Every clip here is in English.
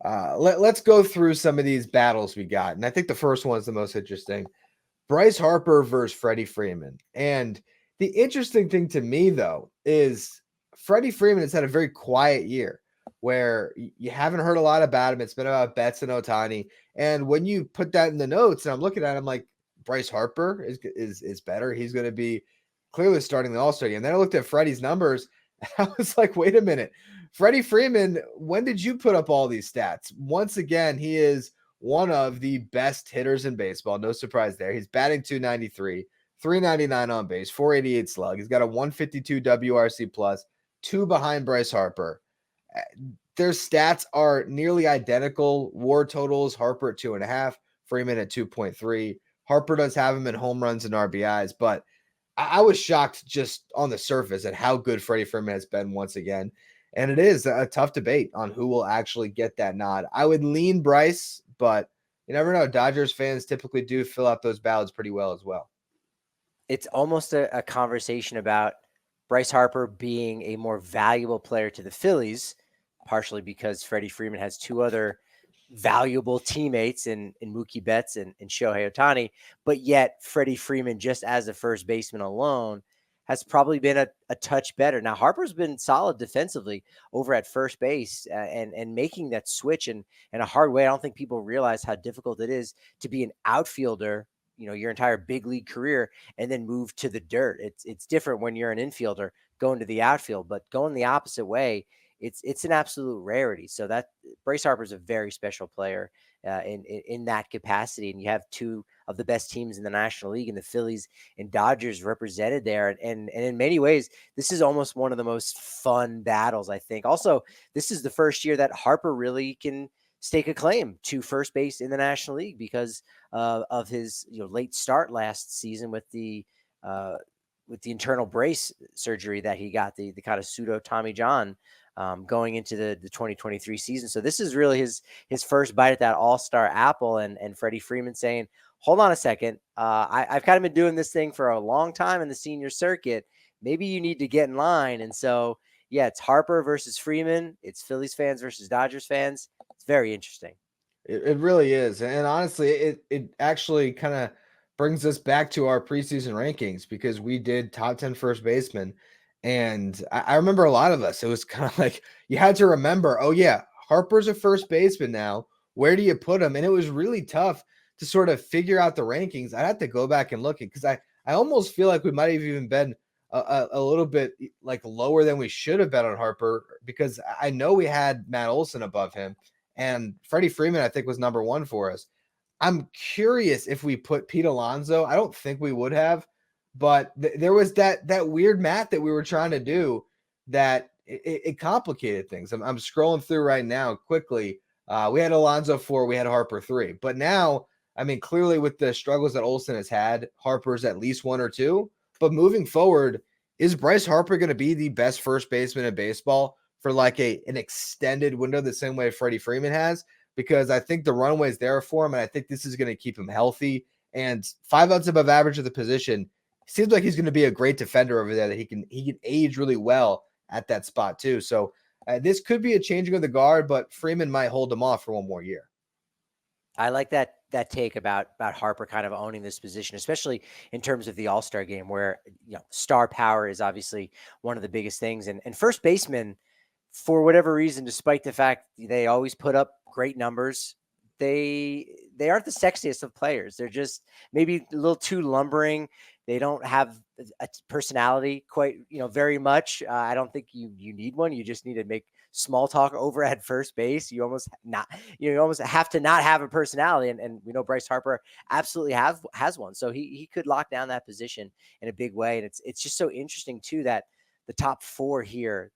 Let's go through some of these battles we got. And I think the first one is the most interesting. Bryce Harper versus Freddie Freeman. And the interesting thing to me, though, is Freddie Freeman has had a very quiet year where you haven't heard a lot about him. It's been about Betts and Ohtani. And when you put that in the notes, and I'm looking at him like Bryce Harper is better. He's going to be clearly starting the All-Star game. And then I looked at Freddie's numbers, and I was like, wait a minute. Freddie Freeman, when did you put up all these stats? Once again, he is one of the best hitters in baseball. No surprise there. He's batting 293, 399 on base, 488 slug. He's got a 152 WRC plus, two behind Bryce Harper. Their stats are nearly identical. WAR totals, Harper at 2.5, Freeman at 2.3. Harper does have him in home runs and RBIs, but I was shocked just on the surface at how good Freddie Freeman has been once again. And it is a tough debate on who will actually get that nod. I would lean Bryce, but you never know. Dodgers fans typically do fill out those ballots pretty well as well. It's almost a conversation about Bryce Harper being a more valuable player to the Phillies, partially because Freddie Freeman has two other valuable teammates in Mookie Betts and Shohei Ohtani, but yet Freddie Freeman, just as a first baseman alone, has probably been a touch better. Now, Harper's been solid defensively over at first base and making that switch in a hard way. I don't think people realize how difficult it is to be an outfielder, your entire big league career and then move to the dirt. It's different when you're an infielder going to the outfield, but going the opposite way, it's an absolute rarity. So that Bryce Harper is a very special player in that capacity. And you have two of the best teams in the National League, and the Phillies and Dodgers represented there. And in many ways, this is almost one of the most fun battles, I think. Also, this is the first year that Harper really can stake a claim to first base in the National League because of his late start last season with the internal brace surgery that he got, the kind of pseudo Tommy John going into the 2023 season. So this is really his first bite at that all-star apple, and Freddie Freeman saying, hold on a second. I've kind of been doing this thing for a long time in the senior circuit. Maybe you need to get in line. And so, yeah, it's Harper versus Freeman. It's Phillies fans versus Dodgers fans. It's very interesting. It really is. And honestly, it actually kind of brings us back to our preseason rankings because we did top 10 first baseman. And I remember a lot of us, it was kind of like you had to remember, oh, yeah, Harper's a first baseman now. Where do you put him? And it was really tough to sort of figure out the rankings. I'd have to go back and look at because I almost feel like we might have even been a little bit like lower than we should have been on Harper because I know we had Matt Olson above him. And Freddie Freeman, I think, was number one for us. I'm curious if we put Pete Alonso. I don't think we would have, but there was that weird math that we were trying to do that it complicated things. I'm scrolling through right now quickly. We had Alonso 4, we had Harper 3. But now, I mean, clearly with the struggles that Olsen has had, Harper's at least 1 or 2. But moving forward, is Bryce Harper going to be the best first baseman in baseball for like an extended window the same way Freddie Freeman has? Because I think the runway is there for him, and I think this is going to keep him healthy. And 5 outs above average of the position, seems like he's going to be a great defender over there that he can age really well at that spot too. So this could be a changing of the guard, but Freeman might hold him off for one more year. I like that take about Harper kind of owning this position, especially in terms of the All-Star game where star power is obviously one of the biggest things. And first baseman, for whatever reason, despite the fact they always put up great numbers, they aren't the sexiest of players. They're just maybe a little too lumbering. They don't have a personality quite, very much. I don't think you need one. You just need to make small talk over at first base. You almost have to not have a personality. And we know Bryce Harper absolutely has one. So he could lock down that position in a big way. And it's just so interesting too, that the top 4 here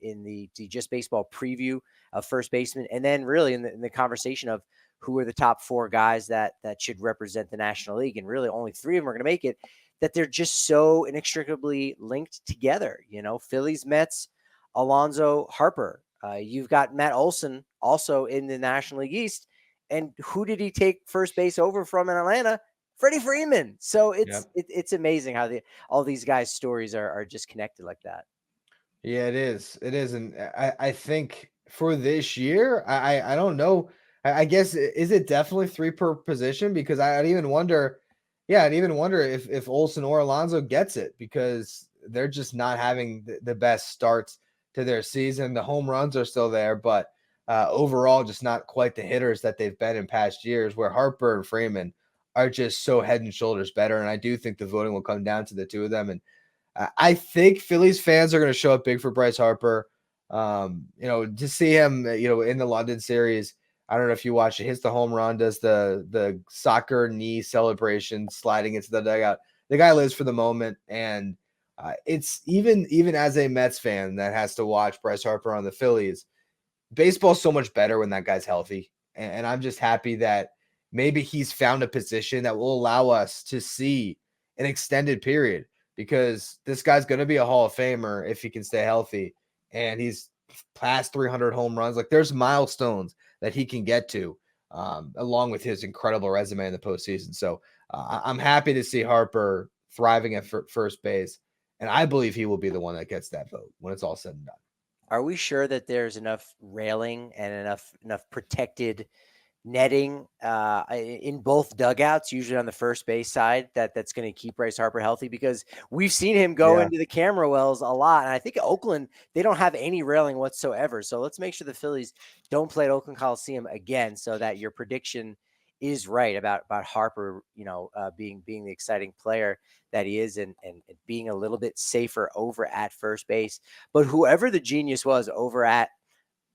in the Just Baseball preview of first baseman. And then really in the conversation of who are the top 4 guys that should represent the National League. And really only 3 of them are going to make it, that they're just so inextricably linked together. Phillies, Mets, Alonso, Harper. You've got Matt Olson also in the National League East. And who did he take first base over from in Atlanta? Freddie Freeman. So it's amazing how all these guys' stories are just connected like that. Yeah, it is. It is. And I think For this year, I don't know. I guess is it definitely 3 per position? Because I'd even wonder, yeah, I'd even wonder if Olsen or Alonso gets it because they're just not having the best starts to their season. The home runs are still there, but overall, just not quite the hitters that they've been in past years. Where Harper and Freeman are just so head and shoulders better, and I do think the voting will come down to the two of them. And I think Phillies fans are going to show up big for Bryce Harper. To see him, in the London series. I don't know if you watch it. Hits the home run, does the soccer knee celebration, sliding into the dugout. The guy lives for the moment, and it's even as a Mets fan that has to watch Bryce Harper on the Phillies. Baseball's so much better when that guy's healthy, and I'm just happy that maybe he's found a position that will allow us to see an extended period because this guy's going to be a Hall of Famer if he can stay healthy, and he's past 300 home runs. Like there's milestones that he can get to, along with his incredible resume in the postseason. So I'm happy to see Harper thriving at first base, and I believe he will be the one that gets that vote when it's all said and done. Are we sure that there's enough railing and enough protected netting in both dugouts, usually on the first base side, that's going to keep Bryce Harper healthy? Because we've seen him go Yeah. into the camera wells a lot. And I think Oakland, they don't have any railing whatsoever. So let's make sure the Phillies don't play at Oakland Coliseum again so that your prediction is right about Harper, being the exciting player that he is and being a little bit safer over at first base. But whoever the genius was over at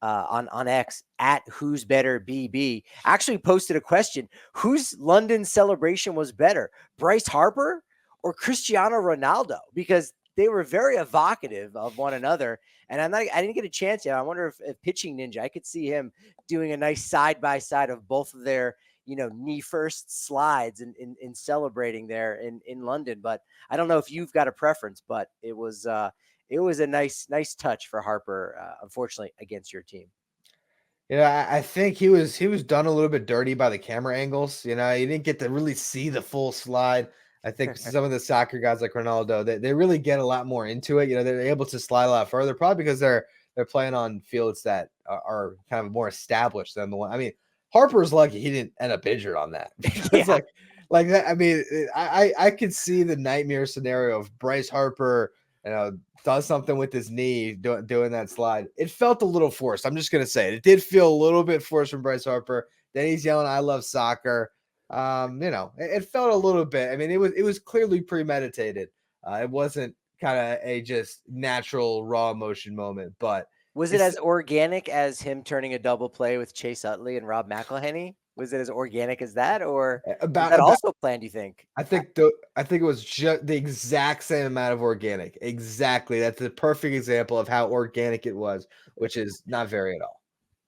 on X at Who's Better BB actually posted a question: whose London celebration was better, Bryce Harper or Cristiano Ronaldo? Because they were very evocative of one another. And I didn't get a chance yet. I wonder if Pitching Ninja, I could see him doing a nice side by side of both of their knee first slides in celebrating there in London. But I don't know if you've got a preference, but it was a nice touch for Harper, unfortunately, against your team. I think he was done a little bit dirty by the camera angles. You didn't get to really see the full slide. I think some of the soccer guys like Ronaldo, they really get a lot more into it. They're able to slide a lot further, probably because they're playing on fields that are kind of more established than the one. I mean, Harper's lucky he didn't end up injured on that because Yeah. like that. I mean, I could see the nightmare scenario of Bryce Harper, does something with his knee doing that slide. It felt a little forced. I'm just gonna say it. It did feel a little bit forced from Bryce Harper. Then he's yelling, "I love soccer." It felt a little bit. I mean, it was clearly premeditated. It wasn't kind of a just natural raw emotion moment, but Was it it's as organic as him turning a double play with Chase Utley and Rob McElhenney? Was it as organic as that, or was that about also planned, you think? I think it was just the exact same amount of organic. Exactly. That's the perfect example of how organic it was, which is not very at all.